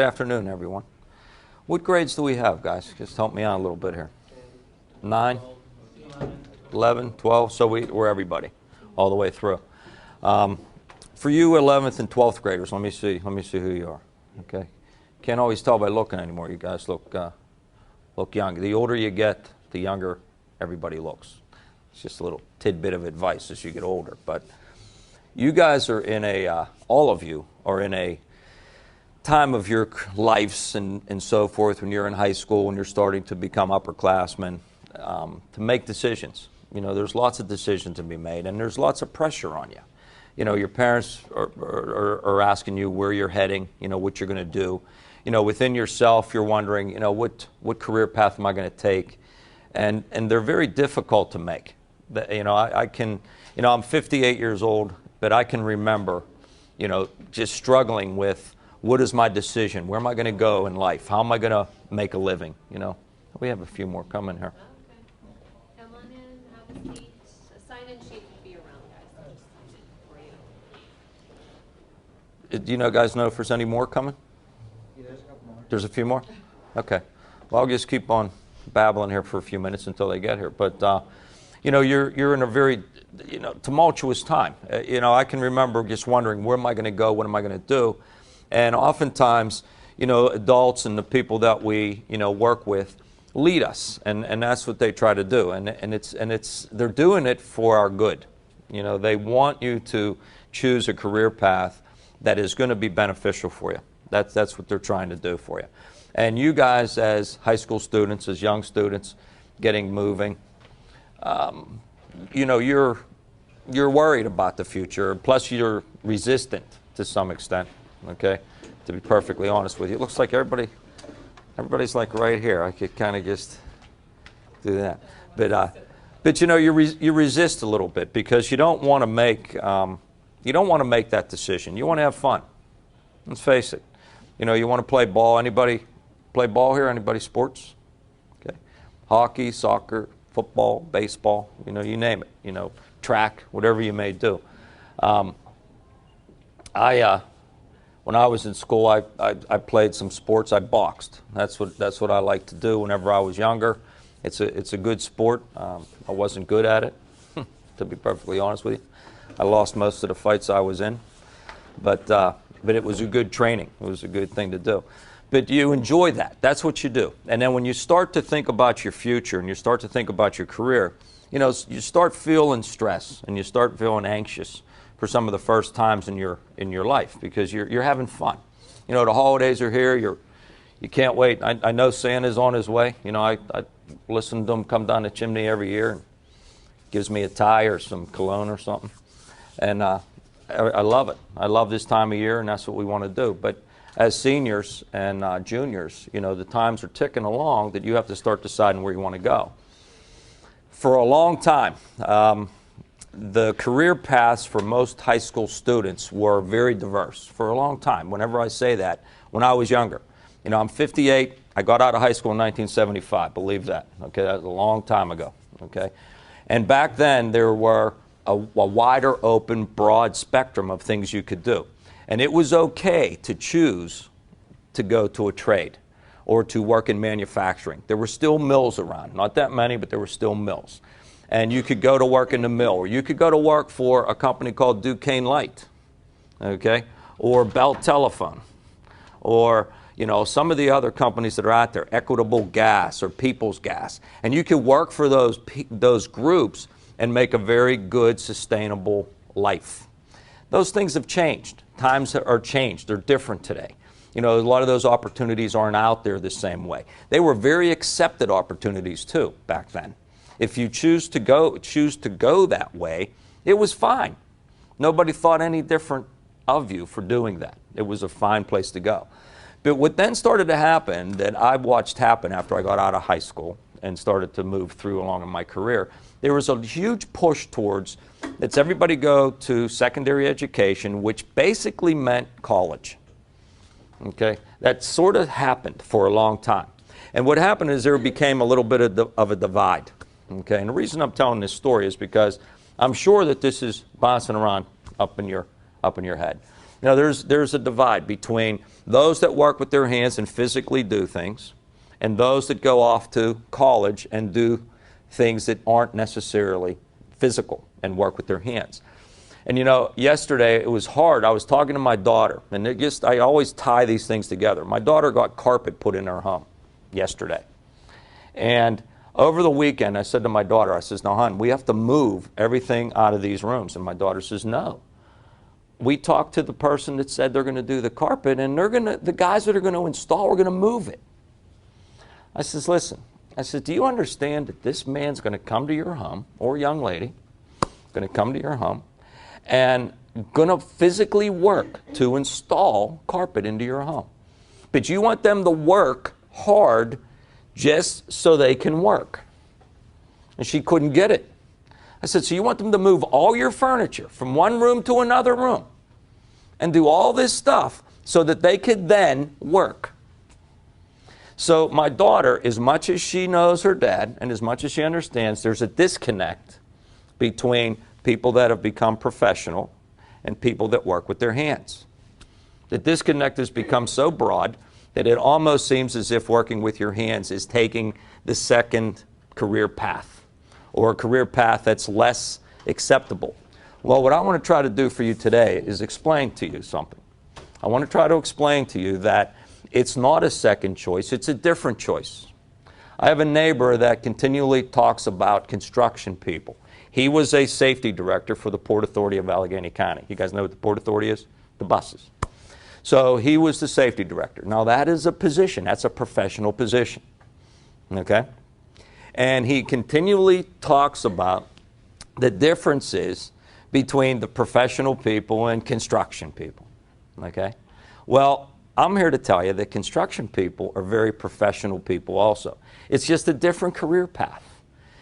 afternoon, everyone. What grades do we have, guys? Just help me out a little bit here. 9, 11, 12, so we're everybody, all the way through. For you 11th and 12th graders, let me see who you are, okay? Can't always tell by looking anymore. You guys look young. The older you get, the younger everybody looks. It's just a little tidbit of advice as you get older. But you guys are in all of you are in a time of your lives and so forth when you're in high school, when you're starting to become upperclassmen, to make decisions. You know, there's lots of decisions to be made, and there's lots of pressure on you. You know, your parents are asking you where you're heading, you know, what you're going to do. You know, within yourself, you're wondering, you know, what career path am I going to take? And they're very difficult to make. You know, I'm 58 years old, but I can remember, you know, just struggling with what is my decision? Where am I going to go in life? How am I going to make a living? You know, we have a few more coming here. Okay. Come on in, have a seat. A sign-in sheet will be around, guys. I'll just sign it for you. Do you guys know if there's any more coming? Yeah, there's a couple more. There's a few more? Okay. Well, I'll just keep on babbling here for a few minutes until they get here. But, you know, you're in a very, tumultuous time. I can remember just wondering, where am I going to go? What am I going to do? And oftentimes, adults and the people that we, work with lead us, and that's what they try to do. And they're doing it for our good. They want you to choose a career path that is going to be beneficial for you. That's what they're trying to do for you. And you guys, as high school students, as young students, getting moving, you're worried about the future. Plus, you're resistant to some extent. Okay, to be perfectly honest with you, it looks like everybody's like right here. I could kind of just do that, but you resist a little bit because you don't want to make that decision. You want to have fun. Let's face it. You want to play ball. Anybody play ball here? Anybody sports? Okay, hockey, soccer, football, baseball. You name it. Track, whatever you may do. When I was in school, I played some sports. I boxed. That's what I liked to do whenever I was younger. It's a good sport. I wasn't good at it, to be perfectly honest with you. I lost most of the fights I was in, but it was a good training. It was a good thing to do. But you enjoy that. That's what you do. And then when you start to think about your future and you start to think about your career, you start feeling stress and you start feeling anxious for some of the first times in your life because you're having fun. The holidays are here. You can't wait. I know Santa's on his way. I listen to him come down the chimney every year and gives me a tie or some cologne or something. And I love it. I love this time of year, and that's what we want to do. But as seniors and juniors, the times are ticking along that you have to start deciding where you want to go. For a long time, the career paths for most high school students were very diverse for a long time. Whenever I say that, when I was younger, I'm 58. I got out of high school in 1975. Believe that. Okay, that was a long time ago. Okay, and back then there were a wider open, broad spectrum of things you could do, and it was okay to choose to go to a trade or to work in manufacturing. There were still mills around, not that many, but there were still mills. And you could go to work in the mill, or you could go to work for a company called Duquesne Light, okay, or Bell Telephone, or some of the other companies that are out there, Equitable Gas or People's Gas, and you could work for those groups and make a very good, sustainable life. Those things have changed. Times are changed. They're different today. A lot of those opportunities aren't out there the same way. They were very accepted opportunities too back then. If you choose to go that way, it was fine. Nobody thought any different of you for doing that. It was a fine place to go. But what then started to happen, that I watched happen after I got out of high school and started to move through along in my career, there was a huge push towards, let's everybody go to secondary education, which basically meant college. Okay? That sort of happened for a long time. And what happened is there became a little bit of a divide. Okay, and the reason I'm telling this story is because I'm sure that this is bouncing around up in your head. You know, there's a divide between those that work with their hands and physically do things, and those that go off to college and do things that aren't necessarily physical and work with their hands. And you know, yesterday it was hard. I was talking to my daughter, and I always tie these things together. My daughter got carpet put in her home yesterday. And over the weekend, I said to my daughter, I says, now, hon, we have to move everything out of these rooms. And my daughter says, no. We talked to the person that said they're going to do the carpet, and the guys that are going to install are going to move it. I says, listen, I said, do you understand that this man's going to come to your home, or young lady, going to come to your home, and going to physically work to install carpet into your home? But you want them to work hard just so they can work. And she couldn't get it. I said, so you want them to move all your furniture from one room to another room and do all this stuff so that they could then work? So my daughter, as much as she knows her dad and as much as she understands, there's a disconnect between people that have become professional and people that work with their hands. The disconnect has become so broad that it almost seems as if working with your hands is taking the second career path, or a career path that's less acceptable. Well, what I want to try to do for you today is explain to you something. I want to try to explain to you that it's not a second choice, it's a different choice. I have a neighbor that continually talks about construction people. He was a safety director for the Port Authority of Allegheny County. You guys know what the Port Authority is? The buses. So he was the safety director. Now that is a position, that's a professional position, okay? And he continually talks about the differences between the professional people and construction people, okay? Well, I'm here to tell you that construction people are very professional people also. It's just a different career path.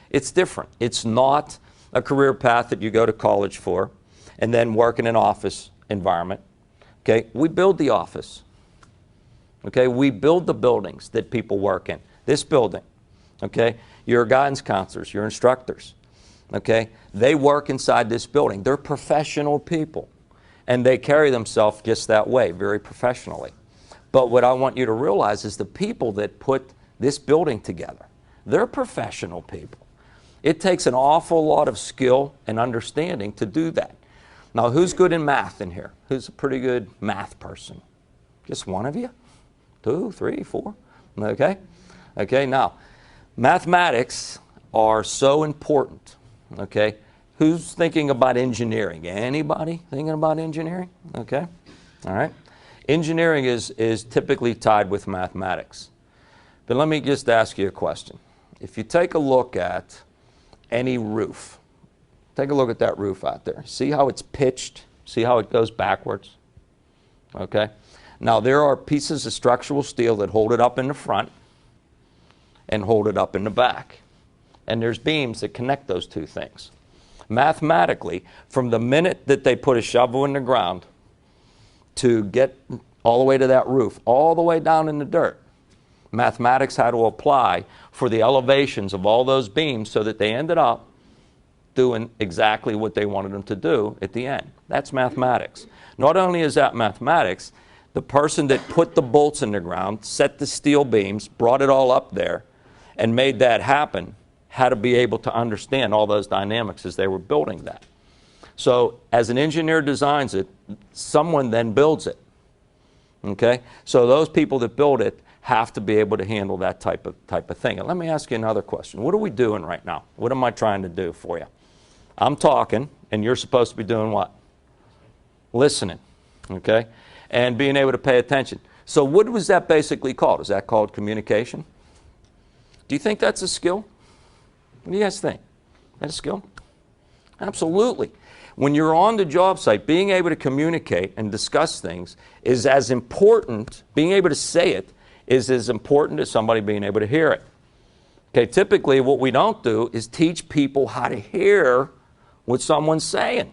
It's different. It's not a career path that you go to college for and then work in an office environment. Okay, we build the office. Okay, we build the buildings that people work in. This building, okay, your guidance counselors, your instructors, okay, they work inside this building. They're professional people, and they carry themselves just that way, very professionally. But what I want you to realize is the people that put this building together, they're professional people. It takes an awful lot of skill and understanding to do that. Now, who's good in math in here? Who's a pretty good math person? Just one of you? 2, 3, 4? Okay? Okay, now, mathematics are so important. Okay? Who's thinking about engineering? Anybody thinking about engineering? Okay? All right? Engineering is typically tied with mathematics. But let me just ask you a question. If you take a look at any roof, take a look at that roof out there. See how it's pitched? See how it goes backwards? Okay? Now, there are pieces of structural steel that hold it up in the front and hold it up in the back. And there's beams that connect those two things. Mathematically, from the minute that they put a shovel in the ground to get all the way to that roof, all the way down in the dirt, mathematics had to apply for the elevations of all those beams so that they ended up doing exactly what they wanted them to do at the end. That's mathematics. Not only is that mathematics, the person that put the bolts in the ground, set the steel beams, brought it all up there, and made that happen, had to be able to understand all those dynamics as they were building that. So as an engineer designs it, someone then builds it. Okay? So those people that build it have to be able to handle that type of thing. And let me ask you another question. What are we doing right now? What am I trying to do for you? I'm talking, and you're supposed to be doing what? Listening, okay? And being able to pay attention. So what was that basically called? Is that called communication? Do you think that's a skill? What do you guys think? Is that a skill? Absolutely. When you're on the job site, being able to communicate and discuss things is as important, being able to say it is as important as somebody being able to hear it. Okay, typically what we don't do is teach people how to hear what someone's saying.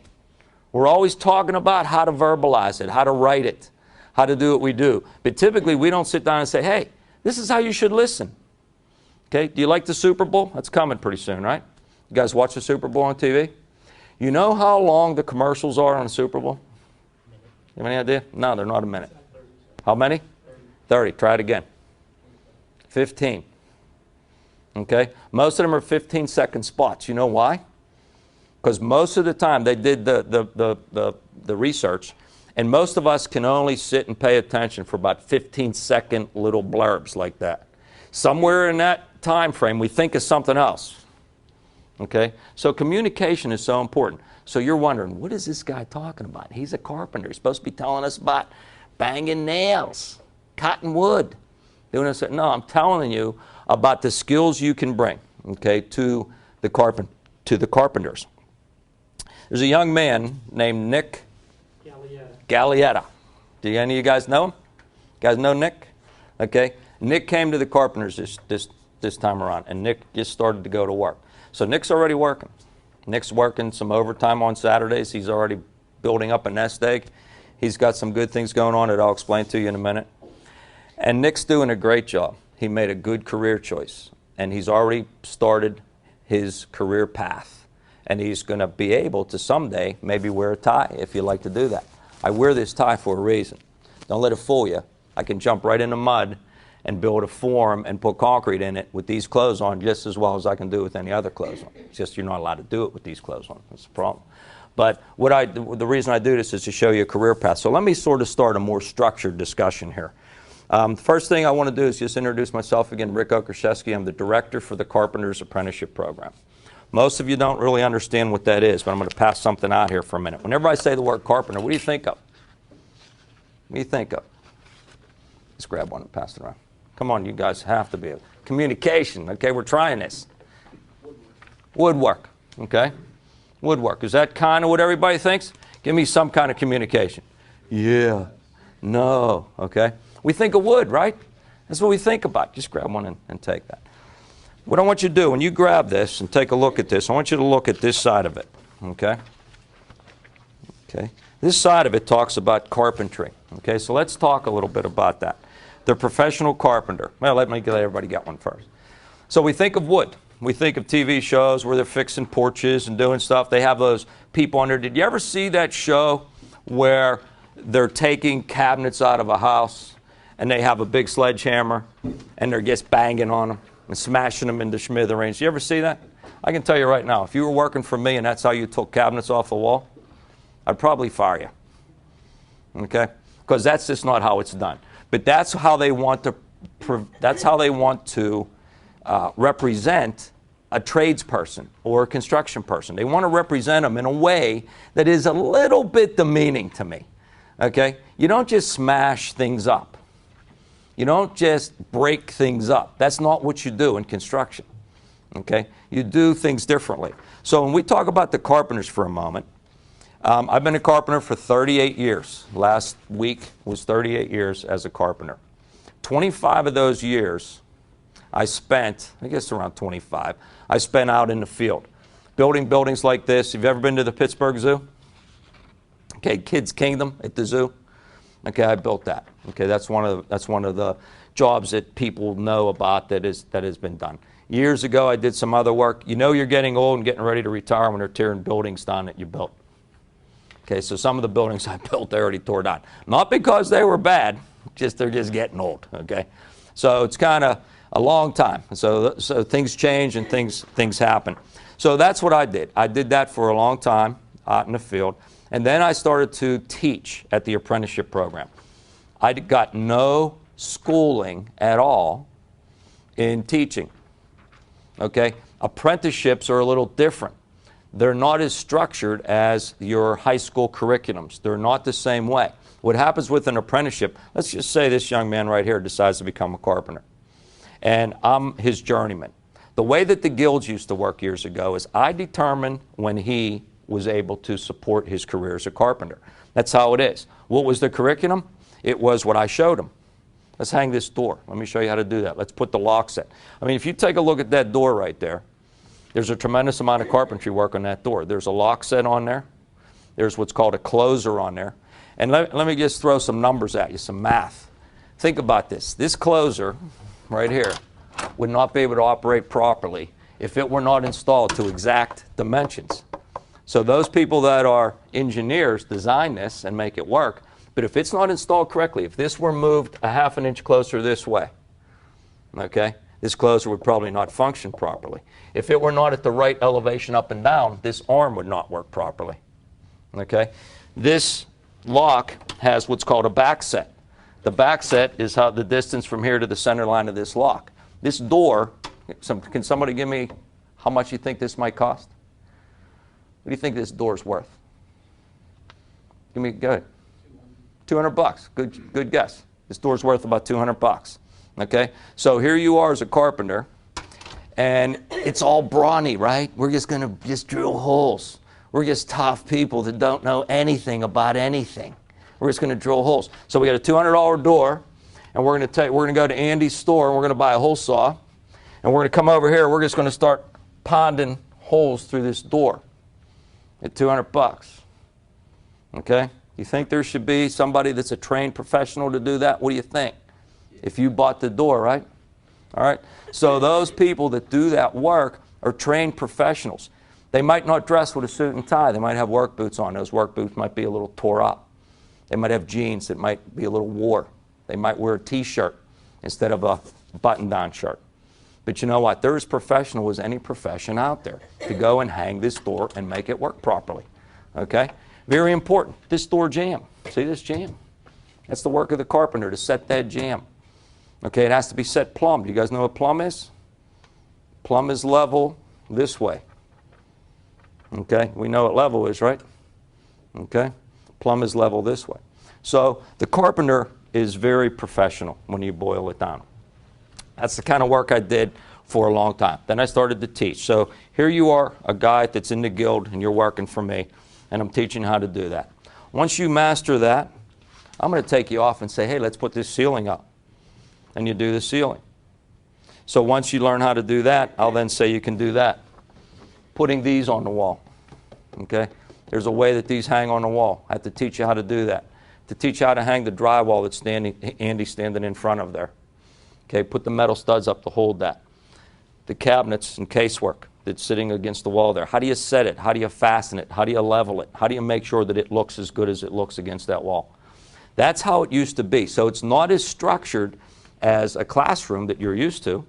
We're always talking about how to verbalize it, how to write it, how to do what we do. But typically we don't sit down and say, hey, this is how you should listen. Okay, do you like the Super Bowl? That's coming pretty soon, right? You guys watch the Super Bowl on TV? You know how long the commercials are on the Super Bowl? You have any idea? No, they're not a minute. How many? 30. Try it again. 15. Okay? Most of them are 15-second spots. You know why? Because most of the time they did the research, and most of us can only sit and pay attention for about 15-second little blurbs like that. Somewhere in that time frame, we think of something else. Okay? So communication is so important. So you're wondering, what is this guy talking about? He's a carpenter. He's supposed to be telling us about banging nails, cutting wood, doing this. No, I'm telling you about the skills you can bring, okay, to the carpenters. There's a young man named Nick Gallietta. Do any of you guys know him? You guys know Nick? Okay. Nick came to the carpenters this time around, and Nick just started to go to work. So Nick's already working. Nick's working some overtime on Saturdays. He's already building up a nest egg. He's got some good things going on that I'll explain to you in a minute. And Nick's doing a great job. He made a good career choice, and he's already started his career path. And he's going to be able to someday maybe wear a tie if you like to do that. I wear this tie for a reason. Don't let it fool you. I can jump right in the mud and build a form and put concrete in it with these clothes on just as well as I can do with any other clothes on. It's just you're not allowed to do it with these clothes on. That's the problem. But the reason I do this is to show you a career path. So let me sort of start a more structured discussion here. The first thing I want to do is just introduce myself again. Rick Okreshevsky. I'm the director for the Carpenters Apprenticeship Program. Most of you don't really understand what that is, but I'm going to pass something out here for a minute. Whenever I say the word carpenter, what do you think of? What do you think of? Let's grab one and pass it around. Come on, you guys have to be able. Communication. Okay, we're trying this. Woodwork. Okay? Woodwork. Is that kind of what everybody thinks? Give me some kind of communication. Yeah. No. Okay? We think of wood, right? That's what we think about. Just grab one and take that. What I want you to do, when you grab this and take a look at this, I want you to look at this side of it. Okay? Okay? This side of it talks about carpentry. Okay? So let's talk a little bit about that. The professional carpenter. Well, let everybody get one first. So we think of wood. We think of TV shows where they're fixing porches and doing stuff. They have those people under. Did you ever see that show where they're taking cabinets out of a house and they have a big sledgehammer and they're just banging on them and smashing them into smithereens? You ever see that? I can tell you right now, if you were working for me and that's how you took cabinets off the wall, I'd probably fire you. Okay? Because that's just not how it's done. But that's how they want to. That's how they want to represent a tradesperson or a construction person. They want to represent them in a way that is a little bit demeaning to me. Okay? You don't just smash things up. You don't just break things up. That's not what you do in construction. Okay? You do things differently. So when we talk about the carpenters for a moment, I've been a carpenter for 38 years. Last week was 38 years as a carpenter. 25 of those years I spent, I guess around 25, I spent out in the field. Building buildings like this. Have you ever been to the Pittsburgh Zoo? Okay, Kids Kingdom at the zoo. Okay, I built that. Okay, that's one of the jobs that people know about that has been done. Years ago I did some other work. You know you're getting old and getting ready to retire when they're tearing buildings down that you built. Okay, so some of the buildings I built, they already tore down. Not because they were bad, just they're just getting old, okay? So it's kind of a long time. So things change and things happen. So that's what I did. I did that for a long time out in the field. And then I started to teach at the apprenticeship program. I got no schooling at all in teaching, okay? Apprenticeships are a little different. They're not as structured as your high school curriculums. They're not the same way. What happens with an apprenticeship, let's just say this young man right here decides to become a carpenter. And I'm his journeyman. The way that the guilds used to work years ago is I determined when he was able to support his career as a carpenter. That's how it is. What was the curriculum? It was what I showed him. Let's hang this door. Let me show you how to do that. Let's put the locks in. I mean, if you take a look at that door right there, there's a tremendous amount of carpentry work on that door. There's a lock set on there. There's what's called a closer on there. And let me just throw some numbers at you, some math. Think about this. This closer right here would not be able to operate properly if it were not installed to exact dimensions. So those people that are engineers design this and make it work, But if it's not installed correctly, if this were moved a half an inch closer this way, okay, this closer would probably not function properly. If it were not at the right elevation up and down, this arm would not work properly. Okay? This lock has what's called a back set. The back set is how the distance from here to the center line of this lock. This door, can somebody give me how much you think this might cost? What do you think this door is worth? Give me, go ahead. 200 bucks. Good guess. This door's worth about 200 bucks. Okay? So here you are as a carpenter, and it's all brawny, right? We're just going to just drill holes. We're just tough people that don't know anything about anything. We're just going to drill holes. So we got a $200 door, and we're going to go to Andy's store, and we're going to buy a hole saw, and we're going to come over here. We're just going to start ponding holes through this door at 200 bucks. Okay? You think there should be somebody that's a trained professional to do that? What do you think? If you bought the door, right? All right? So those people that do that work are trained professionals. They might not dress with a suit and tie. They might have work boots on. Those work boots might be a little tore up. They might have jeans that might be a little wore. They might wear a T-shirt instead of a button-down shirt. But you know what? They're as professional as any profession out there to go and hang this door and make it work properly. Okay? Very important. This door jamb. See this jamb? That's the work of the carpenter, to set that jamb. Okay, it has to be set plumb. Do you guys know what plumb is? Plumb is level this way. Okay, we know what level is, right? Okay, plumb is level this way. So the carpenter is very professional when you boil it down. That's the kind of work I did for a long time. Then I started to teach. So here you are, a guy that's in the guild, and you're working for me, and I'm teaching how to do that. Once you master that, I'm going to take you off and say, hey, let's put this ceiling up. And you do the ceiling. So once you learn how to do that, I'll then say you can do that. Putting these on the wall. Okay? There's a way that these hang on the wall. I have to teach you how to do that. To teach you how to hang the drywall that's Andy's standing in front of there. Okay? Put the metal studs up to hold that. The cabinets and casework that's sitting against the wall there. How do you set it? How do you fasten it? How do you level it? How do you make sure that it looks as good as it looks against that wall? That's how it used to be. So it's not as structured as a classroom that you're used to.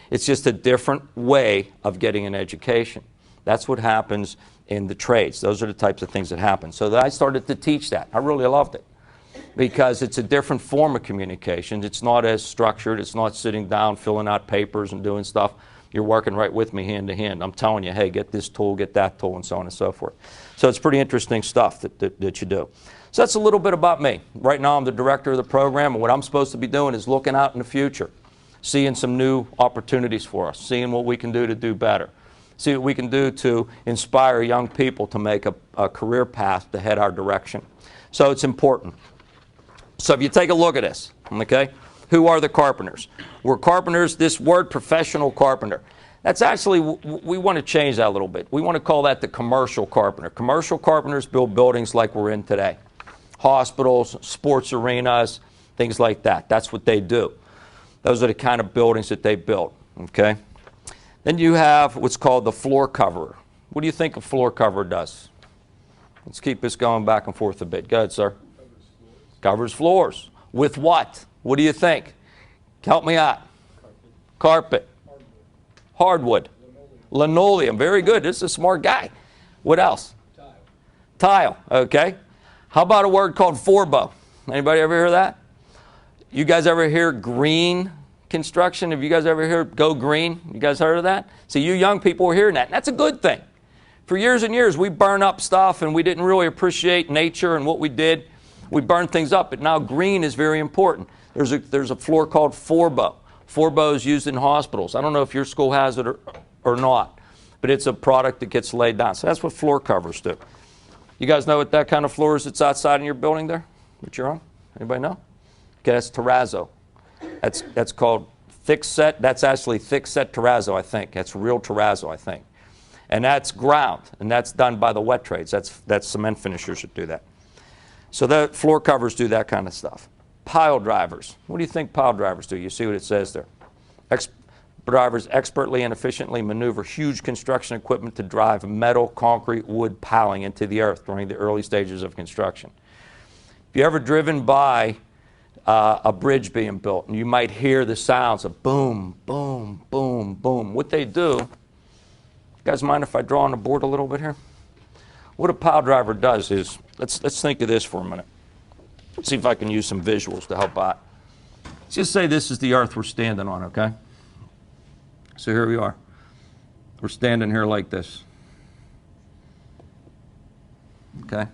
It's just a different way of getting an education. That's what happens in the trades. Those are the types of things that happen. So I started to teach that. I really loved it because it's a different form of communication. It's not as structured. It's not sitting down, filling out papers and doing stuff. You're working right with me hand to hand. I'm telling you, hey, get this tool, get that tool, and so on and so forth. So it's pretty interesting stuff that you do. So that's a little bit about me. Right now I'm the director of the program, and what I'm supposed to be doing is looking out in the future, seeing some new opportunities for us, seeing what we can do to do better, see what we can do to inspire young people to make a career path to head our direction. So it's important. So if you take a look at this, okay, who are the carpenters? We're carpenters. This word professional carpenter, that's actually, we want to change that a little bit. We want to call that the commercial carpenter. Commercial carpenters build buildings like we're in today. Hospitals, sports arenas, things like that. That's what they do. Those are the kind of buildings that they build, okay? Then you have what's called the floor coverer. What do you think a floor coverer does? Let's keep this going back and forth a bit. Go ahead, sir. Covers floors. With what? What do you think? Help me out. Carpet. Hardwood. Linoleum. Very good. This is a smart guy. What else? Tile. Tile. Okay. How about a word called forbo? Anybody ever hear that? You guys ever hear green construction? Have you guys ever heard go green? You guys heard of that? See, you young people are hearing that. And that's a good thing. For years and years, we burn up stuff and we didn't really appreciate nature and what we did. We burned things up, but now green is very important. There's a floor called forbo. Forbo is used in hospitals. I don't know if your school has it or not, but it's a product that gets laid down. So that's what floor covers do. You guys know what that kind of floor is that's outside in your building there that you're on? Anybody know? Okay, that's terrazzo. That's called thick set. That's actually thick set terrazzo, I think. That's real terrazzo, I think. And that's ground, and that's done by the wet trades. That's cement finishers that do that. So that floor covers do that kind of stuff. Pile drivers. What do you think pile drivers do? You see what it says there. Drivers expertly and efficiently maneuver huge construction equipment to drive metal, concrete, wood piling into the earth during the early stages of construction. If you ever driven by a bridge being built, and you might hear the sounds of boom, boom, boom, boom. What they do, you guys mind if I draw on the board a little bit here? What a pile driver does is, let's think of this for a minute. Let's see if I can use some visuals to help out. Let's just say this is the earth we're standing on, okay? So here we are. We're standing here like this. Okay?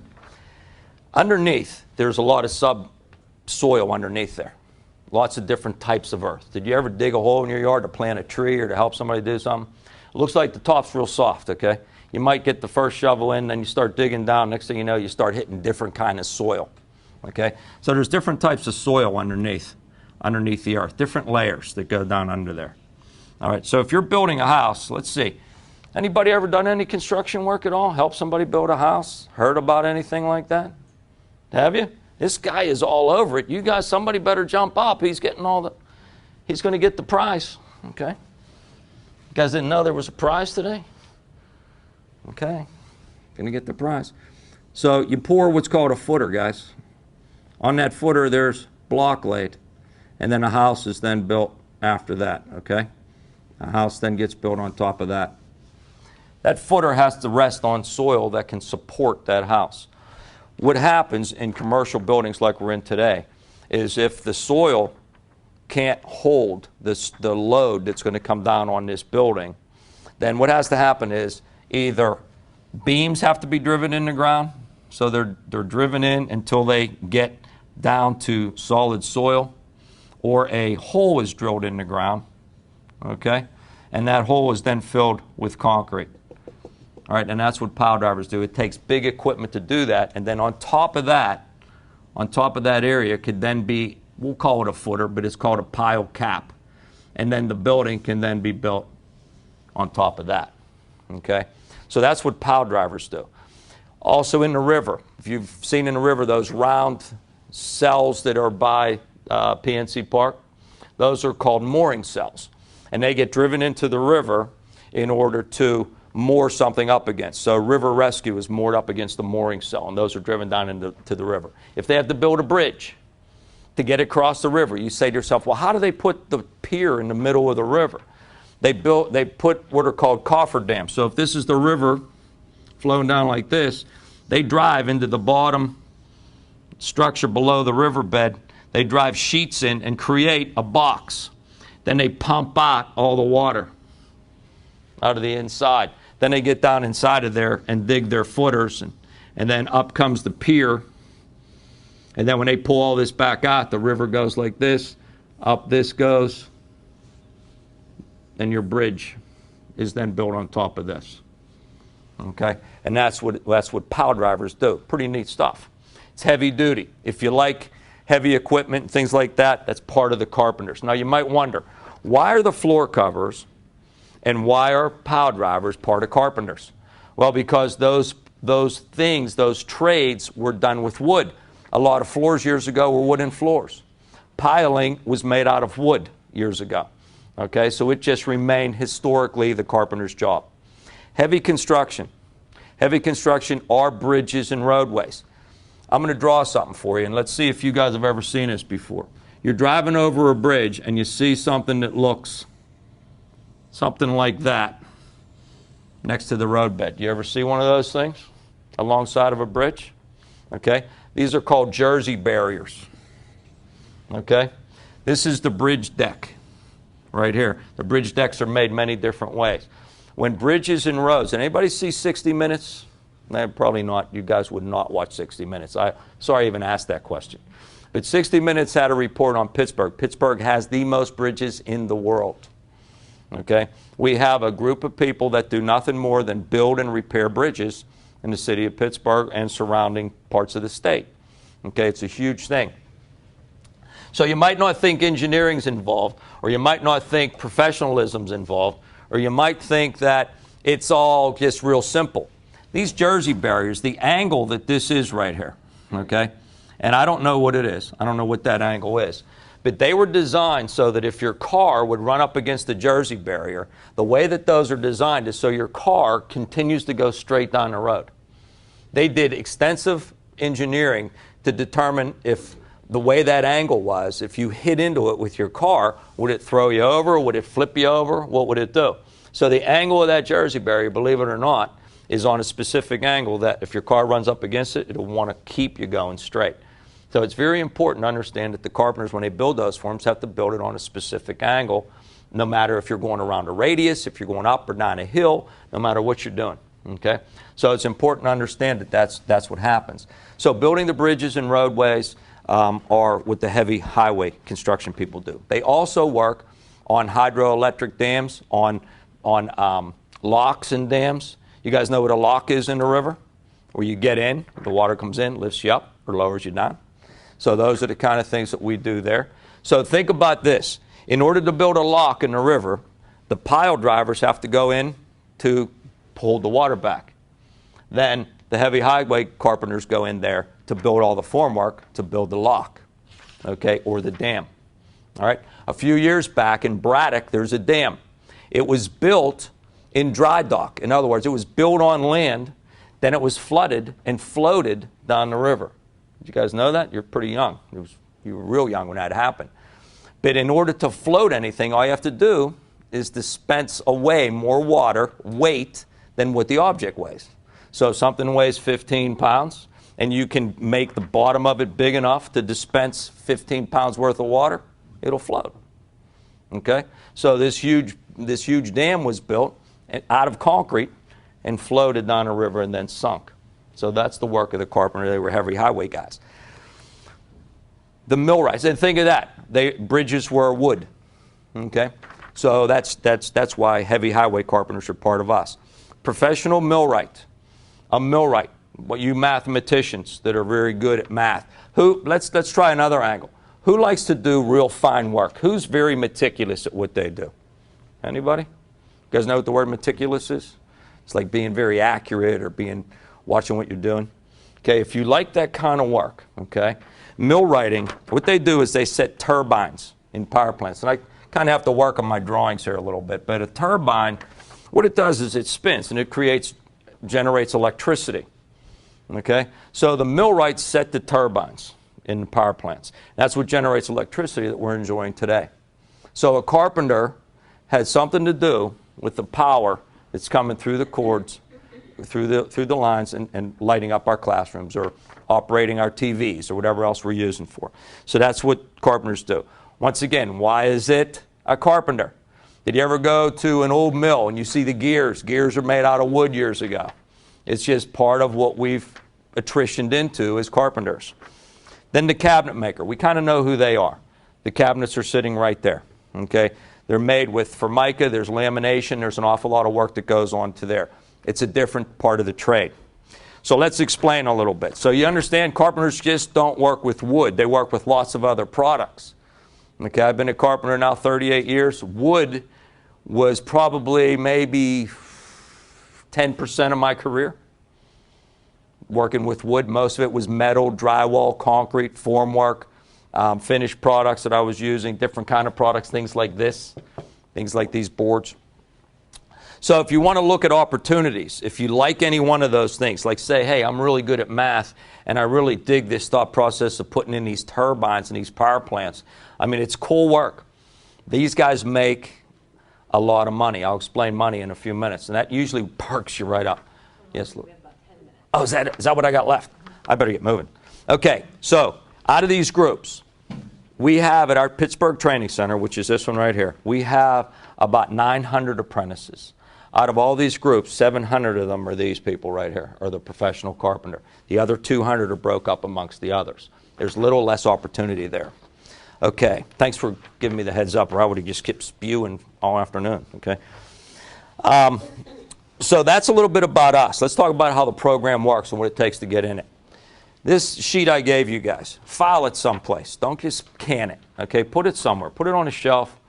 Underneath, there's a lot of subsoil underneath there. Lots of different types of earth. Did you ever dig a hole in your yard to plant a tree or to help somebody do something? It looks like the top's real soft, okay? You might get the first shovel in, then you start digging down. Next thing you know, you start hitting different kind of soil, okay? So there's different types of soil underneath the earth, different layers that go down under there. All right, so if you're building a house, let's see. Anybody ever done any construction work at all? Help somebody build a house? Heard about anything like that? Have you? This guy is all over it. You guys, somebody better jump up. He's getting he's going to get the prize, okay? You guys didn't know there was a prize today? Okay, going to get the prize. So you pour what's called a footer, guys. On that footer, there's block laid, and then a house is then built after that, okay? A house then gets built on top of that. That footer has to rest on soil that can support that house. What happens in commercial buildings like we're in today is if the soil can't hold the load that's going to come down on this building, then what has to happen is either beams have to be driven in the ground, so they're driven in until they get down to solid soil, or a hole is drilled in the ground, okay? And that hole is then filled with concrete. All right, and that's what pile drivers do. It takes big equipment to do that, and then on top of that area could then be, we'll call it a footer, but it's called a pile cap. And then the building can then be built on top of that, okay? So that's what pile drivers do. Also in the river, if you've seen in the river those round cells that are by PNC Park, those are called mooring cells. And they get driven into the river in order to moor something up against. So river rescue is moored up against the mooring cell, and those are driven down into the river. If they have to build a bridge to get across the river, you say to yourself, well, how do they put the pier in the middle of the river? They put what are called cofferdams. So if this is the river flowing down like this, they drive into the bottom structure below the riverbed. They drive sheets in and create a box. Then they pump out all the water out of the inside. Then they get down inside of there and dig their footers, and then up comes the pier. And then when they pull all this back out, the river goes like this, up this goes, and your bridge is then built on top of this. Okay? And that's what pile drivers do. Pretty neat stuff. It's heavy duty. If you like heavy equipment and things like that, that's part of the carpenters. Now you might wonder, why are the floor covers and why are pile drivers part of carpenters? Well, because those things, those trades were done with wood. A lot of floors years ago were wooden floors. Piling was made out of wood years ago. Okay, so it just remained historically the carpenter's job. Heavy construction. Heavy construction are bridges and roadways. I'm going to draw something for you, and let's see if you guys have ever seen this before. You're driving over a bridge and you see something that looks something like that next to the roadbed. You ever see one of those things alongside of a bridge? Okay, these are called Jersey barriers. Okay, this is the bridge deck right here. The bridge decks are made many different ways. When bridges and roads, and anybody see 60 Minutes? Probably not. You guys would not watch 60 Minutes. Sorry I even asked that question. But 60 Minutes had a report on Pittsburgh. Pittsburgh has the most bridges in the world. Okay? We have a group of people that do nothing more than build and repair bridges in the city of Pittsburgh and surrounding parts of the state. Okay? It's a huge thing. So you might not think engineering's involved, or you might not think professionalism's involved, or you might think that it's all just real simple. These Jersey barriers, the angle that this is right here, okay, and I don't know what it is. I don't know what that angle is. But they were designed so that if your car would run up against the Jersey barrier, the way that those are designed is so your car continues to go straight down the road. They did extensive engineering to determine if the way that angle was, if you hit into it with your car, would it throw you over? Would it flip you over? What would it do? So the angle of that Jersey barrier, believe it or not, is on a specific angle that if your car runs up against it, it'll want to keep you going straight. So it's very important to understand that the carpenters, when they build those forms, have to build it on a specific angle, no matter if you're going around a radius, if you're going up or down a hill, no matter what you're doing. Okay? So it's important to understand that that's what happens. So building the bridges and roadways are what the heavy highway construction people do. They also work on hydroelectric dams, on locks and dams. You guys know what a lock is in the river? Where you get in, the water comes in, lifts you up, or lowers you down. So those are the kind of things that we do there. So think about this. In order to build a lock in the river, the pile drivers have to go in to pull the water back. Then the heavy highway carpenters go in there to build all the formwork to build the lock, okay, or the dam. All right. A few years back in Braddock, there's a dam. It was built in dry dock. In other words, it was built on land, then it was flooded and floated down the river. Did you guys know that? You're pretty young. You were real young when that happened. But in order to float anything, all you have to do is dispense away more water, weight, than what the object weighs. So if something weighs 15 pounds, and you can make the bottom of it big enough to dispense 15 pounds worth of water, it'll float. Okay? So this huge dam was built out of concrete and floated down a river and then sunk. So that's the work of the carpenter. They were heavy highway guys. The millwrights, and think of that. Bridges were wood. Okay? So that's why heavy highway carpenters are part of us. Professional millwright. A millwright. What you mathematicians that are very good at math. Let's try another angle. Who likes to do real fine work? Who's very meticulous at what they do? Anybody? You guys know what the word meticulous is? It's like being very accurate or watching what you're doing. Okay, if you like that kind of work, okay, millwrighting, what they do is they set turbines in power plants. And I kind of have to work on my drawings here a little bit, but a turbine, what it does is it spins and it generates electricity. Okay, so the millwrights set the turbines in the power plants. That's what generates electricity that we're enjoying today. So a carpenter had something to do with the power that's coming through the cords, through the lines, and lighting up our classrooms or operating our TVs or whatever else we're using for. So that's what carpenters do. Once again, why is it a carpenter? Did you ever go to an old mill and you see the gears? Gears are made out of wood years ago. It's just part of what we've attritioned into as carpenters. Then the cabinet maker. We kind of know who they are. The cabinets are sitting right there. Okay? They're made with Formica. There's lamination. There's an awful lot of work that goes on to there. It's a different part of the trade. So let's explain a little bit. So you understand carpenters just don't work with wood. They work with lots of other products. Okay? I've been a carpenter now 38 years. Wood was probably maybe 10% of my career. Working with wood, most of it was metal, drywall, concrete, formwork, finished products that I was using, different kind of products, things like this, things like these boards. So if you want to look at opportunities, if you like any one of those things, like say, hey, I'm really good at math, and I really dig this thought process of putting in these turbines and these power plants. I mean, it's cool work. These guys make a lot of money. I'll explain money in a few minutes, and that usually perks you right up. Yes, Lou. Oh, is that what I got left? I better get moving. Okay, so out of these groups, we have at our Pittsburgh Training Center, which is this one right here, we have about 900 apprentices. Out of all these groups, 700 of them are these people right here, or the professional carpenter. The other 200 are broke up amongst the others. There's little less opportunity there. Okay, thanks for giving me the heads up, or I would have just kept spewing all afternoon. Okay. So that's a little bit about us. Let's talk about how the program works and what it takes to get in it. This sheet I gave you guys, file it someplace. Don't just can it. Okay, put it somewhere. Put it on a shelf.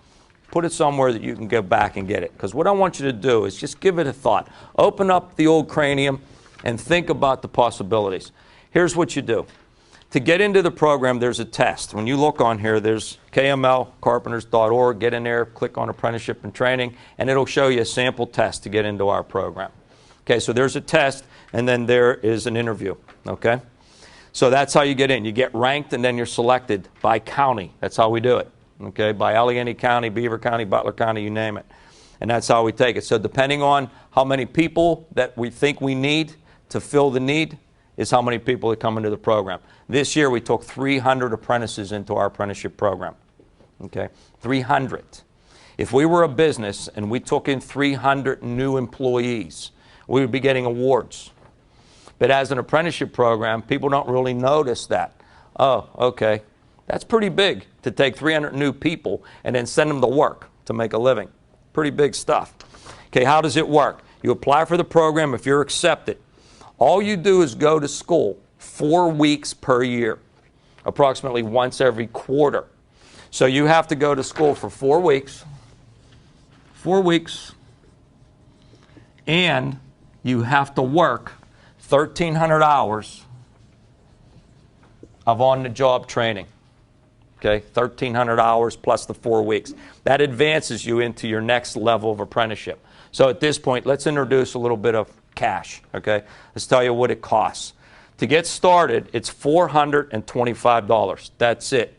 Put it somewhere that you can go back and get it. Because what I want you to do is just give it a thought. Open up the old cranium and think about the possibilities. Here's what you do. To get into the program, there's a test. When you look on here, there's kmlcarpenters.org. Get in there, click on Apprenticeship and Training, and it'll show you a sample test to get into our program. Okay, so there's a test, and then there is an interview. Okay? So that's how you get in. You get ranked and then you're selected by county. That's how we do it. Okay, by Allegheny County, Beaver County, Butler County, you name it. And that's how we take it. So depending on how many people that we think we need to fill the need is how many people that come into the program. This year we took 300 apprentices into our apprenticeship program. Okay, 300. If we were a business and we took in 300 new employees, we would be getting awards. But as an apprenticeship program, people don't really notice that. Oh, okay, that's pretty big to take 300 new people and then send them to work to make a living. Pretty big stuff. Okay, how does it work? You apply for the program. If you're accepted, all you do is go to school 4 weeks per year, approximately once every quarter. So you have to go to school for 4 weeks. 4 weeks, and you have to work 1,300 hours of on-the-job training. Okay, 1,300 hours plus the 4 weeks. That advances you into your next level of apprenticeship. So at this point, let's introduce a little bit of cash. Okay, let's tell you what it costs. To get started, it's $425. That's it.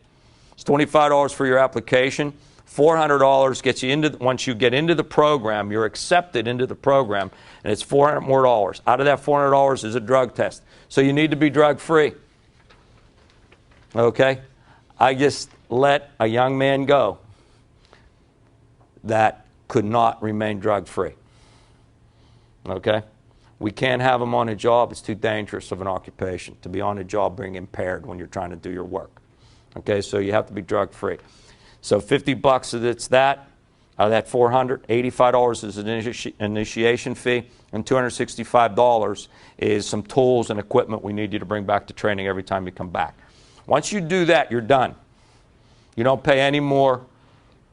It's $25 for your application. $400 gets you into, once you get into the program, you're accepted into the program, and it's $400 more. Out of that $400 is a drug test. So you need to be drug-free. Okay? I just let a young man go that could not remain drug-free. Okay? We can't have him on a job. It's too dangerous of an occupation to be on a job being impaired when you're trying to do your work. Okay? So you have to be drug-free. So $50, it's that. Out of that $400, $85 is an initiation fee, and $265 is some tools and equipment we need you to bring back to training every time you come back. Once you do that, you're done. You don't pay any more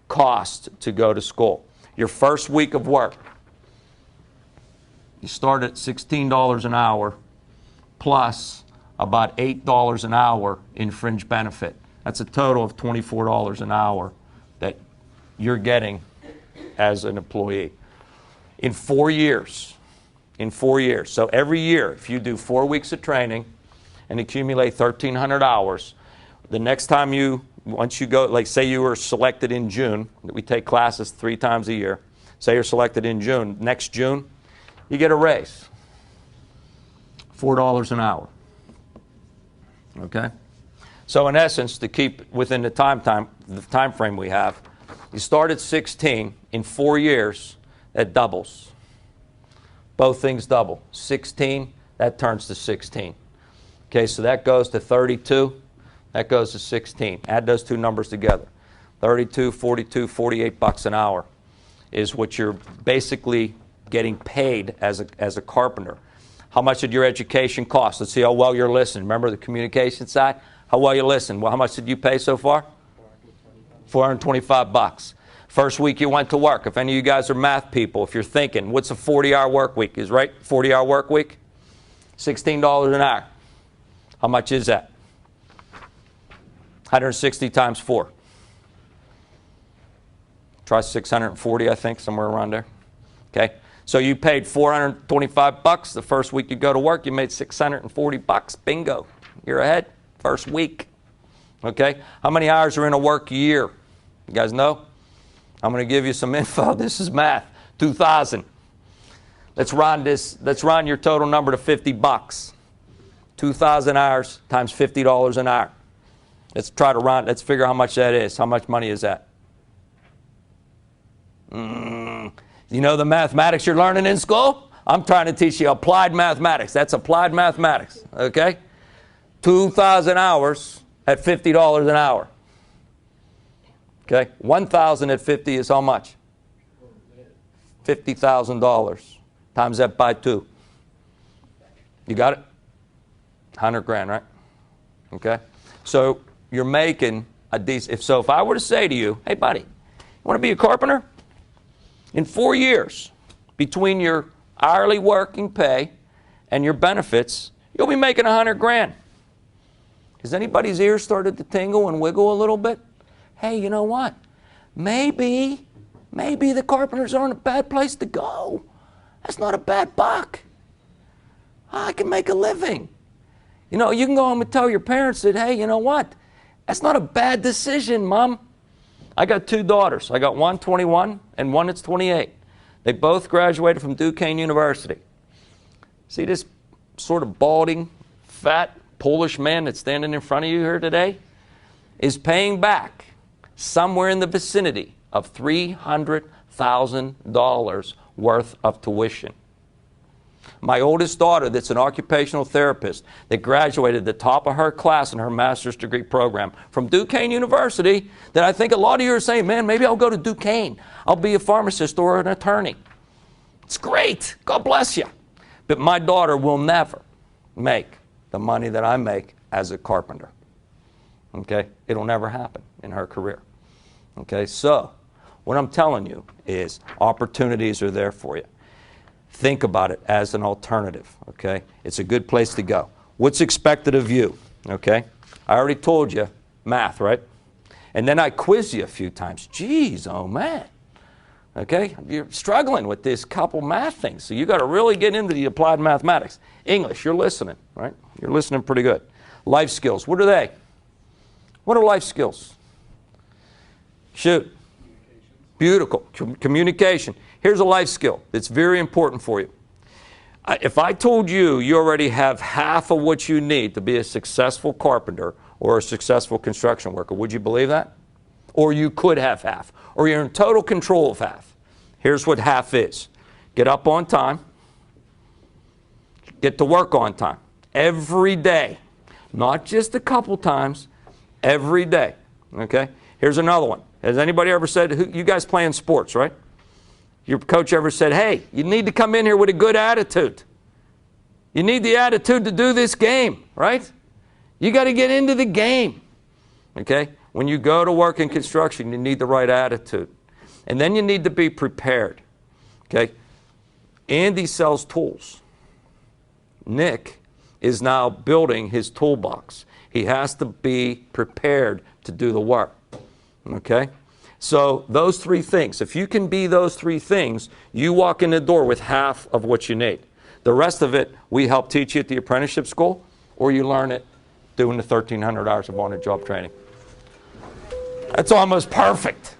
cost to go to school. Your first week of work, you start at $16 an hour plus about $8 an hour in fringe benefit. That's a total of $24 an hour that you're getting as an employee. In 4 years, so every year, if you do 4 weeks of training and accumulate 1,300 hours, the next time once you go, like say you were selected in June, we take classes 3 times a year, say you're selected in June, next June, you get a raise, $4 an hour, okay? So in essence, to keep within the time frame we have, you start at 16, in 4 years, that doubles. Both things double. 16, that turns to 16. Okay, so that goes to 32, that goes to 16. Add those two numbers together. 32, 42, $48 an hour is what you're basically getting paid as a carpenter. How much did your education cost? Let's see how well you're listening. Remember the communication side? How well you listen. Well, how much did you pay so far? $425. First week you went to work. If any of you guys are math people, if you're thinking, what's a 40-hour work week? Is right? 40-hour work week? $16 an hour. How much is that? 160 times 4. Try 640, I think, somewhere around there. Okay? So you paid $425 the first week you go to work. You made $640. Bingo. You're ahead. First week. Okay? How many hours are in a work year? You guys know? I'm going to give you some info. This is math. 2,000. Let's round your total number to $50. 2,000 hours times $50 an hour. Let's try to round. Let's figure how much that is. How much money is that? You know the mathematics you're learning in school? I'm trying to teach you applied mathematics. That's applied mathematics. Okay? 2,000 hours at $50 an hour. Okay? 1,000 at 50 is how much? $50,000. Times that by 2. You got it? 100 grand, right? Okay? So you're making a decent. If I were to say to you, hey buddy, you want to be a carpenter? In 4 years, between your hourly working pay and your benefits, you'll be making 100 grand. Has anybody's ears started to tingle and wiggle a little bit? Hey, you know what? Maybe the carpenters aren't a bad place to go. That's not a bad buck. I can make a living. You know, you can go home and tell your parents that, hey, you know what? That's not a bad decision, Mom. I got 2 daughters. I got one 21 and one that's 28. They both graduated from Duquesne University. See this sort of balding, fat, Polish man that's standing in front of you here today is paying back somewhere in the vicinity of $300,000 worth of tuition. My oldest daughter, that's an occupational therapist, that graduated the top of her class in her master's degree program from Duquesne University, that I think a lot of you are saying, man, maybe I'll go to Duquesne. I'll be a pharmacist or an attorney. It's great. God bless you. But my daughter will never make the money that I make as a carpenter. Okay? It'll never happen in her career. Okay? So, what I'm telling you is opportunities are there for you. Think about it as an alternative, okay? It's a good place to go. What's expected of you, okay? I already told you math, right? And then I quizzed you a few times. Geez, oh man, okay? You're struggling with this couple math things, so you got to really get into the applied mathematics. English, you're listening, right? You're listening pretty good. Life skills, what are they? What are life skills? Shoot. Beautiful. Communication. Here's a life skill that's very important for you. If I told you you already have half of what you need to be a successful carpenter or a successful construction worker, would you believe that? Or you could have half. Or you're in total control of half. Here's what half is. Get up on time. Get to work on time. Every day. Not just a couple times. Every day. Okay? Here's another one. Has anybody ever said, you guys playing sports, right? Your coach ever said, hey, you need to come in here with a good attitude. You need the attitude to do this game, right? You got to get into the game. Okay? When you go to work in construction, you need the right attitude. And then you need to be prepared. Okay? Andy sells tools. Nick is now building his toolbox. He has to be prepared to do the work. Okay? So those 3 things, if you can be those 3 things, you walk in the door with half of what you need. The rest of it, we help teach you at the apprenticeship school, or you learn it doing the 1,300 hours of on-the-job training. That's almost perfect.